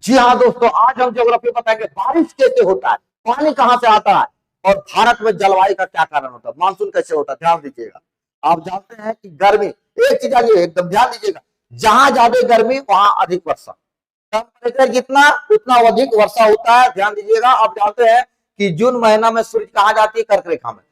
जी हाँ दोस्तों, आज हम ज्योग्राफी बताएंगे बारिश कैसे होता है, पानी कहाँ से आता है और भारत में जलवायु का क्या कारण होता है, मानसून कैसे होता है। ध्यान दीजिएगा। आप जानते हैं कि गर्मी, एक चीज आइए एकदम ध्यान दीजिएगा, जहां ज्यादा गर्मी वहां अधिक वर्षा, टेम्परेचर जितना उतना अधिक वर्षा होता है। ध्यान दीजिएगा। आप जानते हैं कि जून महीना में सूर्य कहाँ जाती है, कर्क रेखा में।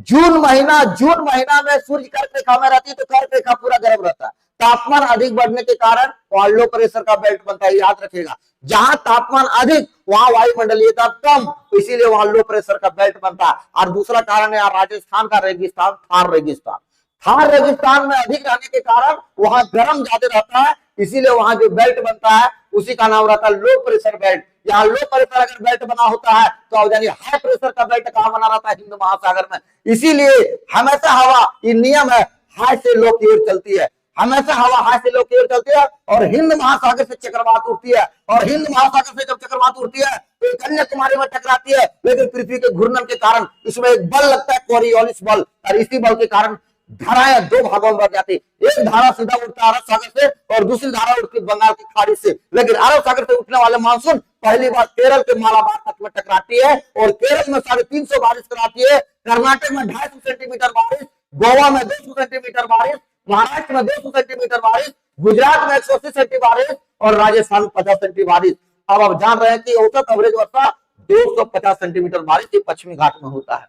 जून महीना में सूर्य कर्क रेखा में रहती है तो कर्क रेखा पूरा गर्म रहता है। तापमान अधिक बढ़ने के कारण वहां लो प्रेशर का बेल्ट बनता है, याद रखिएगा। जहां तापमान अधिक वहां वायुमंडलीय दाब कम, तो इसीलिए वहां लो प्रेशर का बेल्ट बनता है। और दूसरा कारण है राजस्थान का रेगिस्तान, थार रेगिस्तान। थार रेगिस्तान में अधिक रहने के कारण वहां गर्म ज्यादा रहता है, इसीलिए वहां जो बेल्ट बनता है उसी का नाम रहता है लो प्रेशर बेल्ट। यहाँ लो प्रेशर अगर बेल्ट बना होता है तो आप जानिए हाई प्रेशर का बेल्ट कहां बना रहता है, हिंद महासागर में। इसीलिए हमेशा हवा, ये नियम है, हाई से लो की ओर चलती है। हमेशा हवा हाई से लो की ओर चलती है और हिंद महासागर से चक्रवात उठती है। और हिंद महासागर से जब चक्रवात उठती है तो कन्याकुमारी में टकराती है, लेकिन पृथ्वी के घूर्णन के कारण इसमें एक बल लगता है, कोरियोलिस बल, और इसी बल के कारण धाराएं दो भागों में बढ़ जाती है। एक धारा सीधा उठता है अरब सागर से और दूसरी धारा उठती बंगाल की खाड़ी से। लेकिन अरब सागर से उठने वाले मानसून पहली बार केरल के मालाबार तट में टकराती है और केरल में 350 बारिश कराती है। कर्नाटक में 250 सेंटीमीटर बारिश, गोवा में 200 सेंटीमीटर बारिश, महाराष्ट्र में 200 सेंटीमीटर बारिश, गुजरात में 180 सेंटीमीटर बारिश और राजस्थान में 50 सेंटीमीटर बारिश। अब आप जान रहे हैं कि औसत एवरेज वर्षा 250 सेंटीमीटर बारिश पश्चिमी घाट में होता है।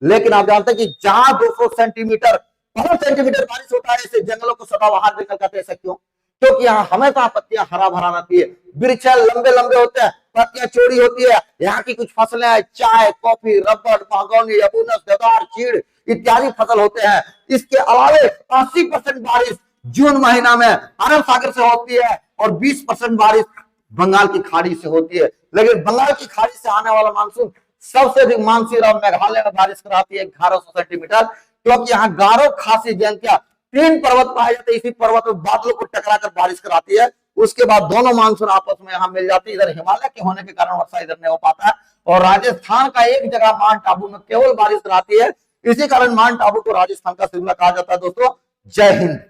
लेकिन आप जानते हैं कि जहां 200 सेंटीमीटर बारिश होता है, ऐसे जंगलों को सदाबहार जंगल कहते हैं। क्यों? क्योंकि यहाँ हमेशा पत्तियां हरा भरा रहती है, वृक्ष लंबे लंबे होते हैं, पत्तियां चौड़ी होती है। यहाँ की कुछ फसलें हैं, चाय, कॉफी, रबड़, बागवानी, अबूनस, देवदार, चीड़ इत्यादि फसल होते हैं। इसके अलावे 80% बारिश जून महीना में अरब सागर से होती है और 20% बारिश बंगाल की खाड़ी से होती है। लेकिन बंगाल की खाड़ी से आने वाला मानसून सबसे अधिक मानसून और मेघालय में बारिश कराती है 1100 सेंटीमीटर, क्योंकि यहाँ गारो, खासी, जैंतिया 3 पर्वत पाए जाते हैं। इसी पर्वत में बादलों को टकराकर बारिश कराती है। उसके बाद दोनों मानसून आपस में यहाँ मिल जाती है। इधर हिमालय के होने के कारण वर्षा इधर नहीं हो पाता है और राजस्थान का एक जगह माउंट आबू में केवल बारिश कराती है। इसी कारण माउंट आबू को राजस्थान का शिमला कहा जाता है। दोस्तों, जय हिंद।